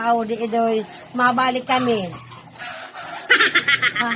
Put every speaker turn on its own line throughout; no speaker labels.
tao di idoy mabalik kami. Ha?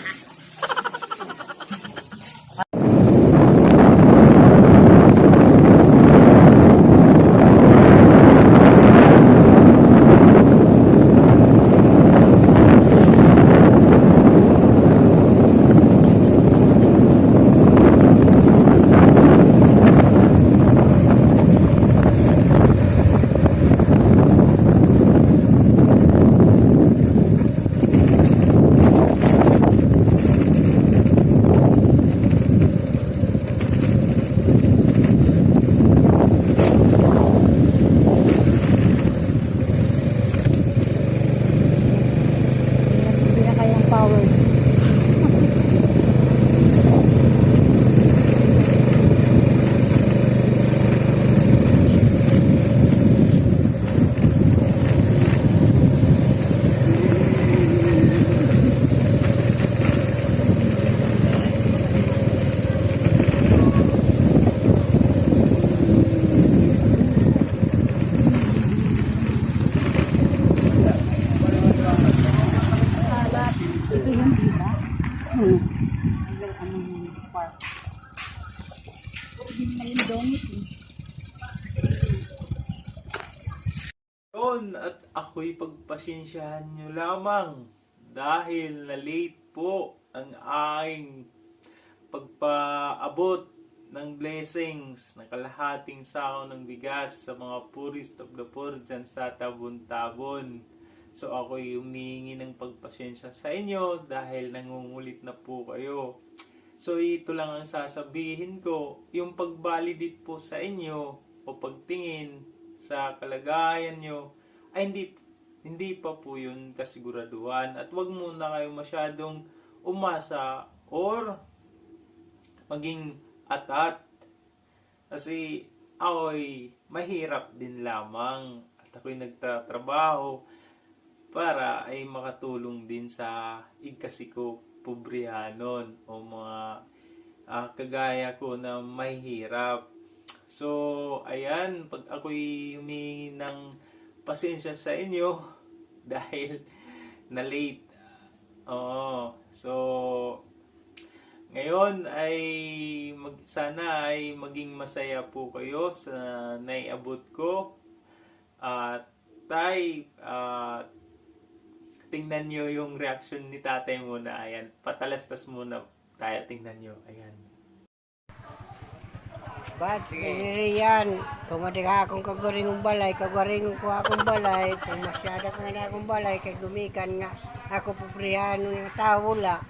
Hindi na kayang powers. Ito yung diba? Anong park? Hindi na yung dongit eh.
Yun, at ako'y pagpasensyahan nyo lamang dahil na late po ang aking pagpaabot ng blessings na kalahating sako ng bigas sa mga poorest of the poor dyan sa Tabon-Tabon. So ako'y humihingi ng pagpasensya sa inyo dahil nangungulit na po kayo. So ito lang ang sasabihin ko, yung pag-validate po sa inyo o pagtingin sa kalagayan nyo ay hindi pa po yun kasiguraduhan, at wag muna kayo masyadong umasa or maging atat, kasi ako'y mahirap din lamang at ako'y nagtatrabaho para ay makatulong din sa igkasiko pobrihanon o mga kagaya ko na mahirap. So, ayan, pag ako'y humingi ng pasensya sa inyo dahil na late. So, ngayon ay sana ay maging masaya po kayo sa naiabot ko. At tingnan nyo yung reaction ni tatay muna. Ayan, patalastas muna tayo, tingnan nyo. Ayan.
Ba't yan? Kung madi ka akong kagaringong balay, kagaringong ko akong balay, kung masyada ko na akong balay, kay gumikan nga ako pobrihan ng tao wala.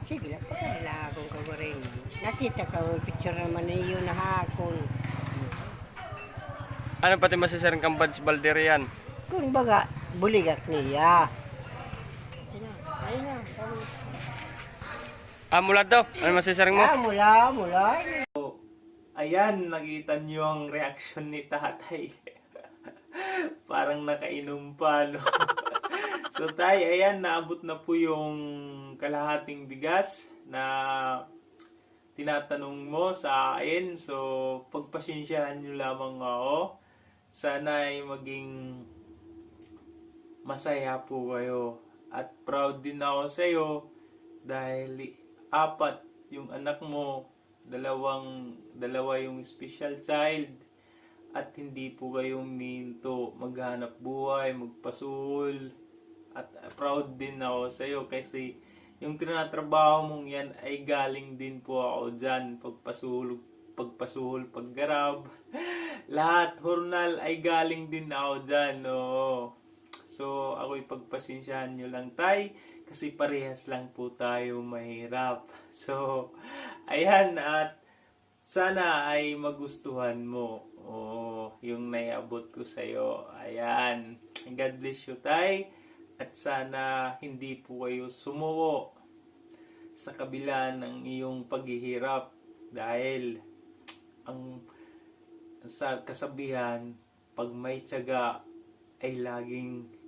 Sige lang, pagkala akong kagaringong. Nakita ka mo, picture naman iyo na hakon.
Ano pati masasarang kang Bads Balderian?
Kung baga, buligat niya. Ayun na.
Mula daw. Ano masasarang mo?
Mula.
Ayan, nakita nyo ang reaction ni tatay. Parang nakainom pa, no? So, tay, ayan, naabot na po yung kalahating bigas na tinatanong mo sa akin. So, pagpasensyahan nyo lamang ako. Sana ay maging masaya po kayo. At proud din ako sa iyo dahil 4 yung anak mo, dalawa yung special child, at hindi po kayo minto maghanap buhay, magpasuhol. At proud din ako sa iyo kasi yung tinatrabaho mong yan ay galing din po ako dyan. Pagpasuhol, paggarab, lahat, hurnal ay galing din ako dyan. No? So ako'y pagpasensyahan nyo lang, tay, kasi parehas lang po tayo mahirap. So, ayan, at sana ay magustuhan mo yung naiabot ko sa'yo. Ayan, God bless you, tay. At sana hindi po kayo sumuko sa kabila ng iyong paghihirap. Dahil ang sa kasabihan, pag may tiyaga ay laging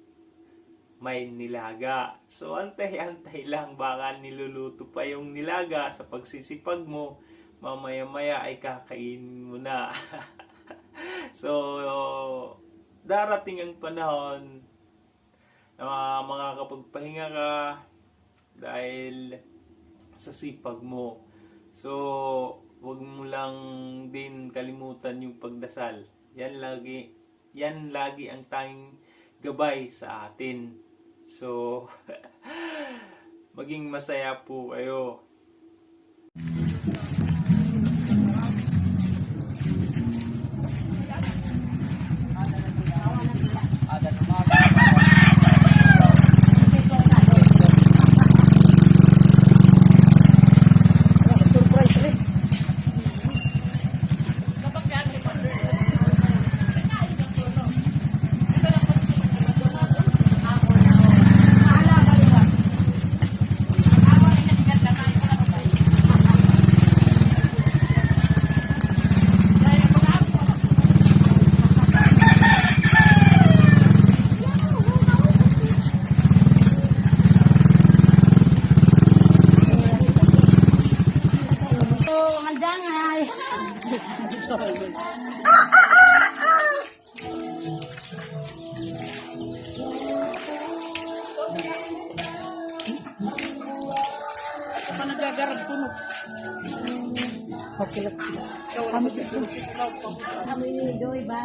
may nilaga. So, antay-antay lang. Baka niluluto pa yung nilaga sa pagsisipag mo. Mamaya-maya ay kakainin mo na. So, darating ang panahon na makakapagpahinga ka dahil sa sipag mo. So, wag mo lang din kalimutan yung pagdasal. Yan lagi ang tanging gabay sa atin. So, maging masaya po kayo.
Mandangay. Kami ni Doy ba?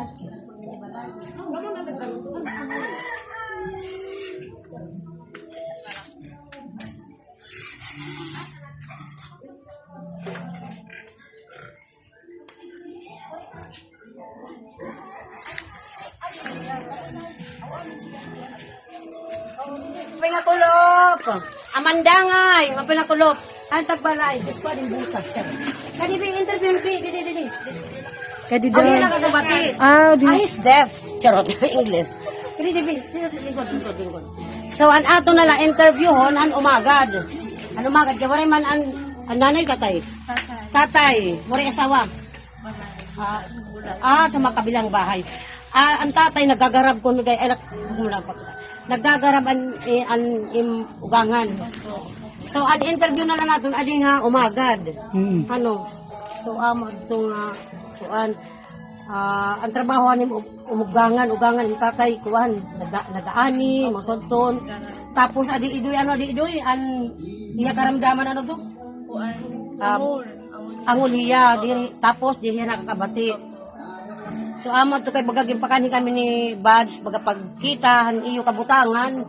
Pinakulop. Amandangay, mapinakulop. Ang tagbalay, gusto din bukas. Kadi bi interview ni didi.
Kadi
Ano
doon.
na kagabati?
Di.
Is deaf. Charot, English. Kadi di bi, lingkod. So, an ato na la interview hon, an umagad. An umagad, kaya man an nanay katay. Tatay. Mura asawa. Sa makabilang bahay. Ang tatay nagagarab ko no day nagagarab an ugangan. So an interview na lang natin adi nga umagad. Ano? So amo tong kuan ang trabaho ni ugangan yung tatay kuan nagaani mosodton. Tapos adi idoy an iya karamdaman ano to? Angol hiya diri tapos di hiya nakakabati. So amo to kay bagaging pakani kami ni Bads bagapagkita han iyo kabutangan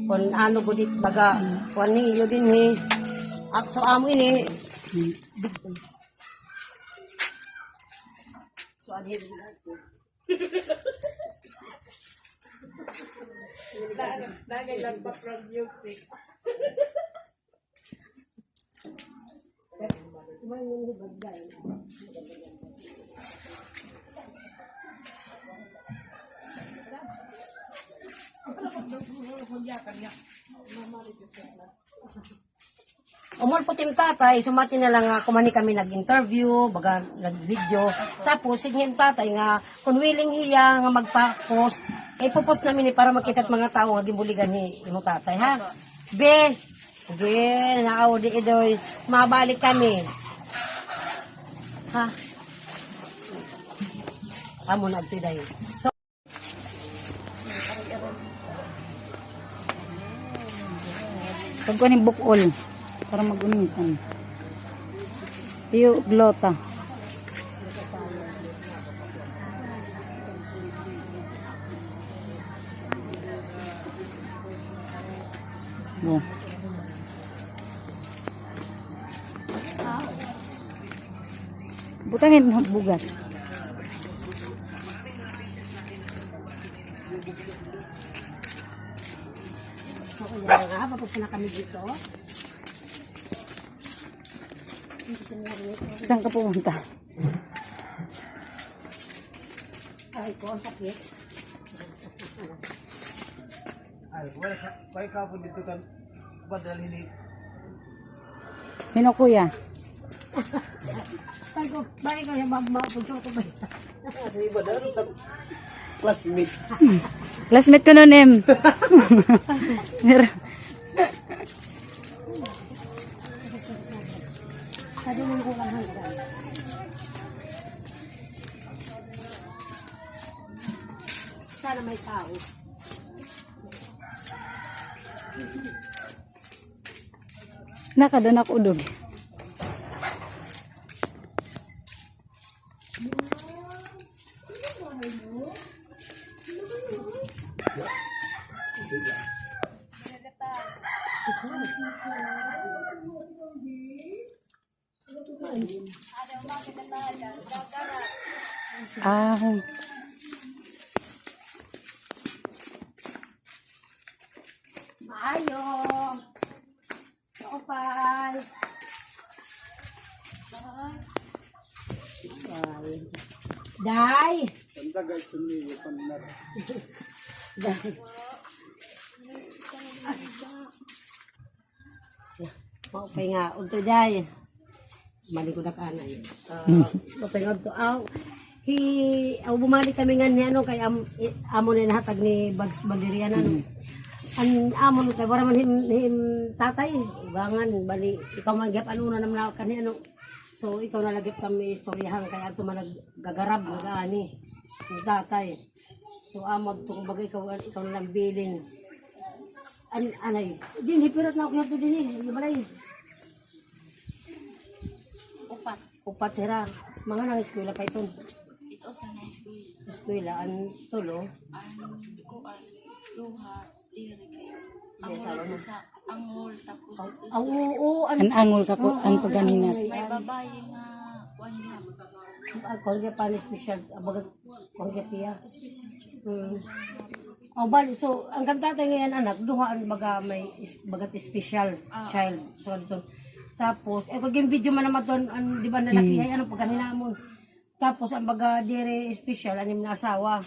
kon ano gudit baga kuan ni iyo din ni so amo ini so ani dagay lang pa from music. Umol po tim tatay, sumati na lang kumani kami nag-interview, baga nag-video. Tapos sige tatay nga kung willing hiya nga magpa-post, ipopost namin para makita mga tao nga gimbuligan ni imo tatay ha. Be, naaw di idoy, mabalik kami. Ha? Amo nagtiday. So
Pag ko ni bukol para magunitan. Tiyo glota. Oh. Butangin bugas.
papunta na kami dito.
Saan ka pumunta?
Ay ko, ang sakit.
Ay, wala ka po dito kan padalhin ni.
Sino kuya?
Ay ko, bakit ko yung mapunta ko ba?
Sa iba daw, classmate.
Classmate ko nun, Em.
Sabi mo ko lang hanggang. Sana may tao.
Nakadan ako udog. Ah,
Maayo. Kaupay. Day. Day. Maupay nga. Unto day. Mali ko na kanay. Maupay nga to. Bumalik kami nga ni ano kay amo na nahatag ni Bags Baldirian ano. An amo kay wala man him tatay ugangan bali ikaw man gyap ano na naman kani ano. So ikaw na lagi kami istoryahan kay ato man nagagarab nagaani ni tatay. So amo tong bagay ikaw na lang bilin. Anay din hipirat na ako din balay. Upat sira mga nang eskwela pa iton.
Ito sa na school.
Eskwela an tulo.
Ko duha diri kay
Yes,
ang sa angol tapos ito
Oo,
an angol ka ko an paganinas.
may babae nga kuan niya
Kung pa ni special, abagat kung piya.
special.
Oh, bali, so, ang kantatay ngayon anak, duhaan baga may bagat special child. So, dito. Tapos, pag yung video man naman doon, di ba nalaki, ay ano, pagkanina mo. Tapos, ang baga dire special, anim na asawa.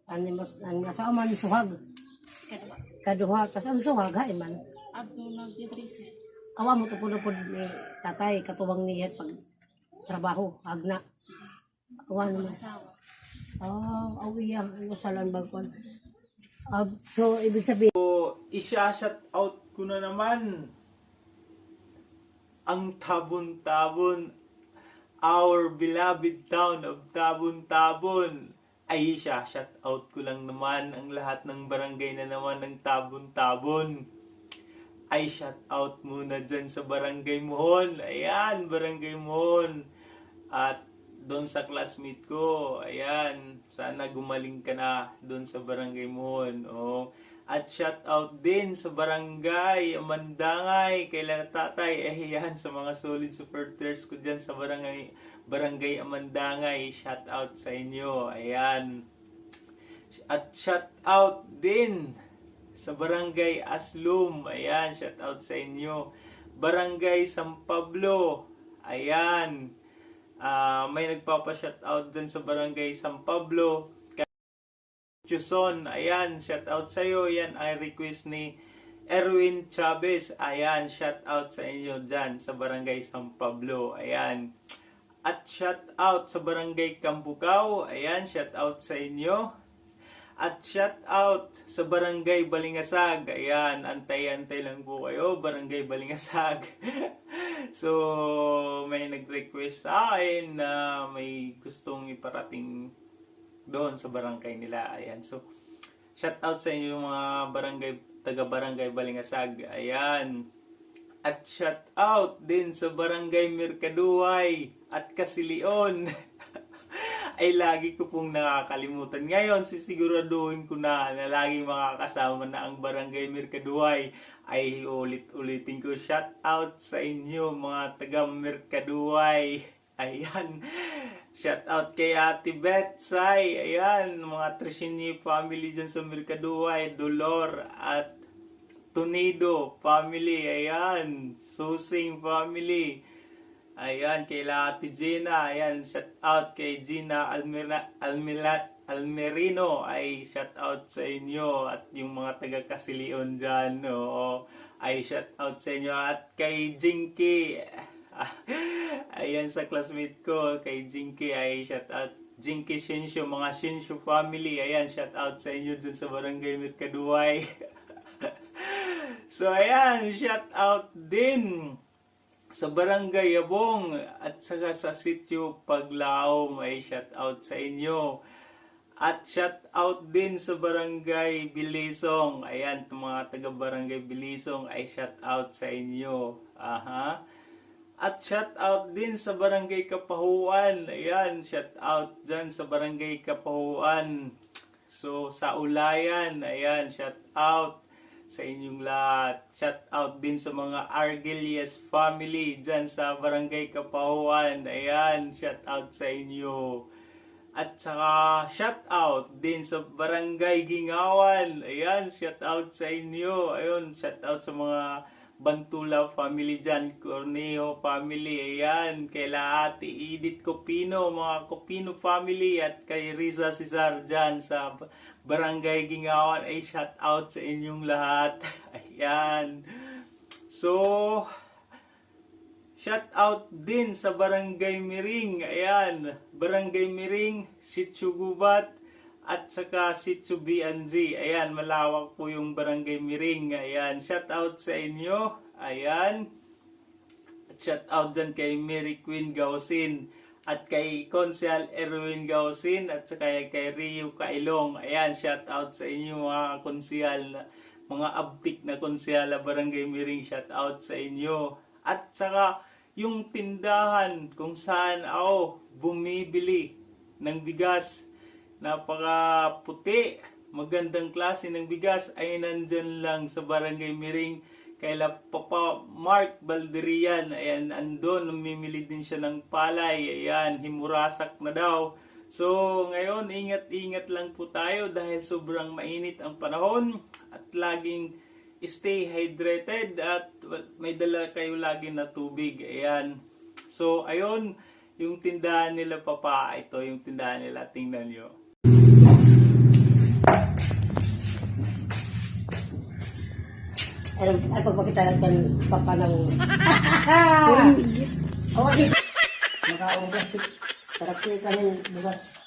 Anim na asawa man, suhag.
Kadwa
Kaduha, tas ang suhag, ha, man.
adto nagdidrese.
Awa mo to po ni tatay, katuwang niya pag trabaho, agna. Awa mo.
Asawa.
Awiya, masalan bagkon. So, ibig sabihin,
So, isya-shout out ko na naman ang Tabon-Tabon, our beloved town of Tabon-Tabon. Ay shout out ko lang naman ang lahat ng barangay na naman ng Tabon-Tabon. Ay shout out muna dyan sa Barangay Mohon. Ayan, Barangay Mohon. At doon sa classmate ko, ayan, sana gumaling ka na doon sa Barangay Mohon. Oh. At shout out din sa Barangay Amandangay, kailan tatay, ayan, sa mga solid supporters ko dyan sa Barangay Amandangay, shout out sa inyo, ayan. At shout out din sa Barangay Aslum, ayan, shout out sa inyo. Barangay San Pablo, ayan, may nagpapa-shout out dyan sa Barangay San Pablo. Chuson, ayan, shout out sa iyo. Yan ang request ni Erwin Chavez. Ayan, shout out sa inyo dyan sa Barangay San Pablo. Ayan. At shout out sa Barangay Cambucao. Ayan, shout out sa inyo. At shout out sa Barangay Balingasag. Ayan, antay-antay lang po kayo, Barangay Balingasag. So, may nag-request sa akin na may gustong iparating doon sa barangay nila. Ayan. So, shout out sa inyo yung mga barangay, taga-barangay Balingasag. Ayan. At shout out din sa Barangay Mercaduay at Casilion. Ay lagi ko pong nakakalimutan. Ngayon, sisiguraduhin ko na lagi makakasama na ang Barangay Mercaduay. Ay ulit-ulitin ko, shout out sa inyo mga taga-Mercaduay. Ayan. Shout out kay Ate Betsay. Ayan, mga Tresini family dyan sa Mercaduay, Dolor at Tunido family. Ayan, Susing family. Ayan, kay Ate Gina. Ayan, shout out kay Gina Almerino. Ay, shout out sa inyo. At yung mga taga Casilion dyan, oo, ay shout out sa inyo. At kay Jinky. Ayan, sa classmate ko, kay Jinky, ay shout out. Jinky Shinsho, mga Shinsho family. Ayan, shout out sa inyo dun sa Barangay Mercaduay. So, ayan, shout out din sa Barangay Yabong at saka sa Sitio Paglaom, ay shout out sa inyo. At shout out din sa Barangay Bilisong. Ayan, itong mga taga Barangay Bilisong ay shout out sa inyo. Aha. At shout out din sa Barangay Kapahuan. Ayan, shout out dyan sa Barangay Kapahuan. So, sa Ulayan, ayan, shout out sa inyong lahat. Shout out din sa mga Argelias family dyan sa Barangay Kapahuan. Ayan, shout out sa inyo. At saka shout out din sa Barangay Gingawan. Ayan, shout out sa inyo. Ayun, shout out sa mga Bantula family dyan, Cornejo family. Ayan, kay Ate Edith Copino, mga Copino family, at kay Riza Cesar dyan sa Barangay Gingawan. Ay, shout out sa inyong lahat. Ayan. So, shout out din sa Barangay Miring. Ayan, Barangay Miring, Sitio Gubat, at saka Sitio BNZ. Ayan, malawak po yung Barangay Miring. Ayan, shout out sa inyo. Ayan. At shout out dyan kay Mary Queen Gausin, at kay Konsehal Erwin Gausin, at saka kay Rio Kailong. Ayan, shout out sa inyo mga konsehal, mga abtik na konsehal na Barangay Miring. Shout out sa inyo. At saka yung tindahan kung saan ako bumibili ng bigas, napaka puti, magandang klase ng bigas, ay nandyan lang sa Barangay Miring kay Papa Mark Balderian. Ayan, andon, namimili din siya ng palay. Ayan, himurasak na daw. So, ngayon, ingat-ingat lang po tayo dahil sobrang mainit ang panahon, at laging stay hydrated, at may dala kayo lagi na tubig. Ayan. So, ayun, yung tindahan nila Papa, ito yung tindahan nila, tingnan nyo.
Ay, pagpakita natin papa ng... Okay. Nakaugas. Sarap ko yung kanin bukas.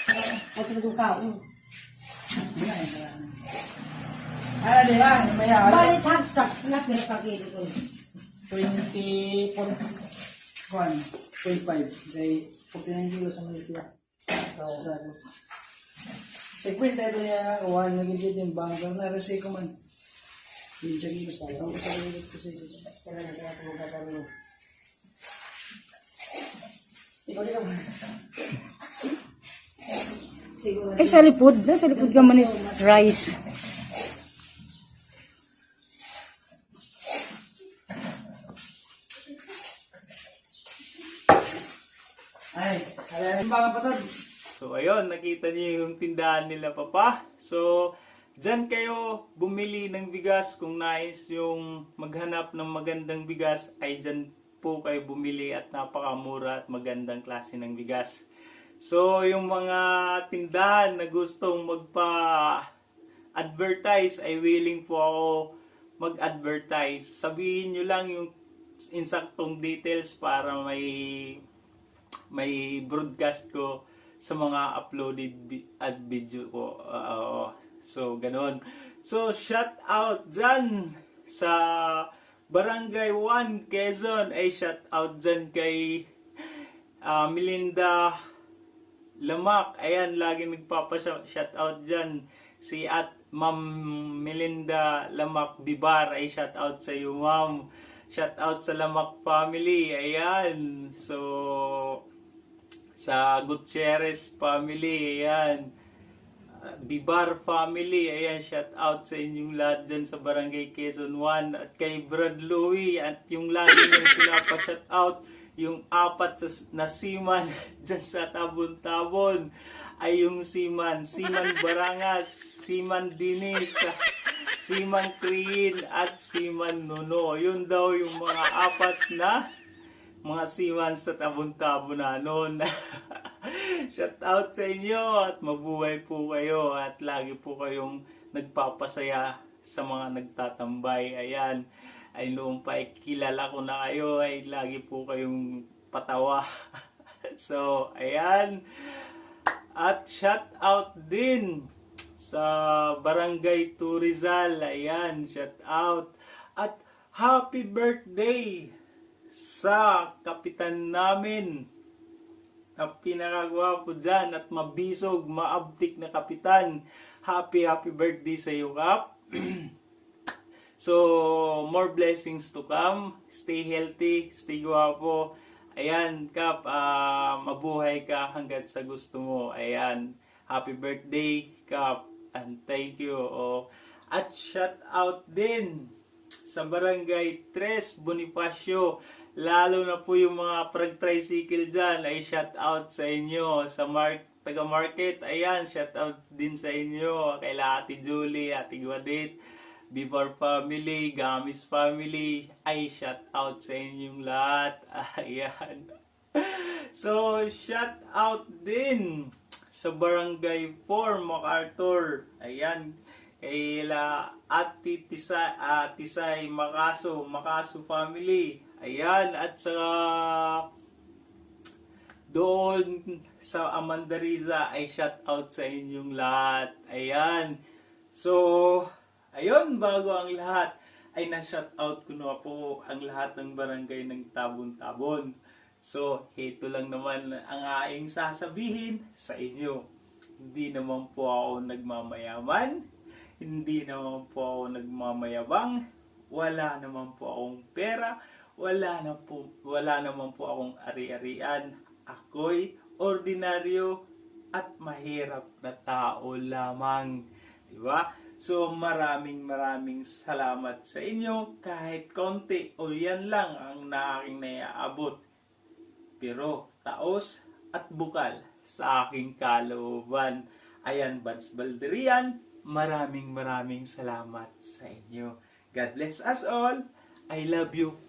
Ay, talagang kaon.
Di ba? Maya,
Balit hagtas na pinapakili ko.
24.5 kay 49 kilos ang Malaysia. So, 50 ito niya, kawan, nagigit yung banggang na resay ko man. Yung siya kilos tayo. Ang kasalilit ko sa ito. Ikaw di ka ba?
Ay, sa lipod. Sa lipod ka man rice.
Ay, yung banggang patod.
So, ayun, nakita niyo yung tindahan nila Papa. So, dyan kayo bumili ng bigas. Kung nais yung maghanap ng magandang bigas, ay dyan po kayo bumili, at napakamura at magandang klase ng bigas. So, yung mga tindahan na gustong magpa-advertise, ay willing po ako mag-advertise. Sabihin nyo lang yung insaktong details para may broadcast ko sa mga uploaded video ko. So, ganun. So, shout out dyan sa Barangay 1, Quezon. Ay, shout out dyan kay Melinda Lamak. Ayan, lagi nagpapa-shout out dyan. Si Ma'am Melinda Lamak Bibar. Ay, shout out sa iyo, Ma'am. Shout out sa Lamak family. Ayan. So, sa Gutierrez family, ayan. Bibar family, ayan, shout out sa inyong lahat dyan sa Barangay Quezon 1. At kay Brad Louie, at yung lagi nang pinapa-shout out, yung apat na seaman dyan sa Tabon-Tabon, ay yung seaman Barangas, seaman Dinis, seaman Kriin, at seaman Nuno. Yun daw yung mga apat na mga seaman sa Tabon-Tabon na noon. Shout out sa inyo, at mabuhay po kayo, at lagi po kayong nagpapasaya sa mga nagtatambay. Ayan, ay noong pa kilala ko na kayo, ay lagi po kayong patawa. So, ayan. At shout out din sa Barangay Turizal. Ayan, shout out. At happy birthday sa kapitan namin, na pinakagwapo dyan at mabisog, maabtik na kapitan. Happy birthday sa iyo, Kap. So, more blessings to come. Stay healthy, stay gwapo. Ayan, Kap, mabuhay ka hanggat sa gusto mo. Ayan, happy birthday, Kap. And thank you. Oh. At shout out din sa Barangay 3 Bonifacio. Lalo na po yung mga tricycle dyan, ay shout out sa inyo. Sa taga-market, ayan, shout out din sa inyo. Kay Ate Julie, Ate Guadit, Before Family, Gamis Family, ay shout out sa inyong lahat. Ayan. So, shout out din sa Barangay 4 MacArthur. Ayan. Kay Ate Tisay Makaso Family. Ayan, at sa doon sa Amanda Riza ay shout out sa inyong lahat. Ayan. So, ayun, bago ang lahat ay na-shout out ko na po ang lahat ng barangay ng Tabon-Tabon. So, ito lang naman ang aking sasabihin sa inyo. Hindi naman po ako nagmamayaman. Hindi naman po ako nagmamayabang. Wala naman po akong pera. Wala naman po akong ari-arian. Ako'y ordinaryo at mahirap na tao lamang. Diba? So maraming salamat sa inyo. Kahit konti o yan lang ang aking naiaabot. Pero taos at bukal sa aking kalooban. Ayan, Buds Balderian. Maraming salamat sa inyo. God bless us all. I love you.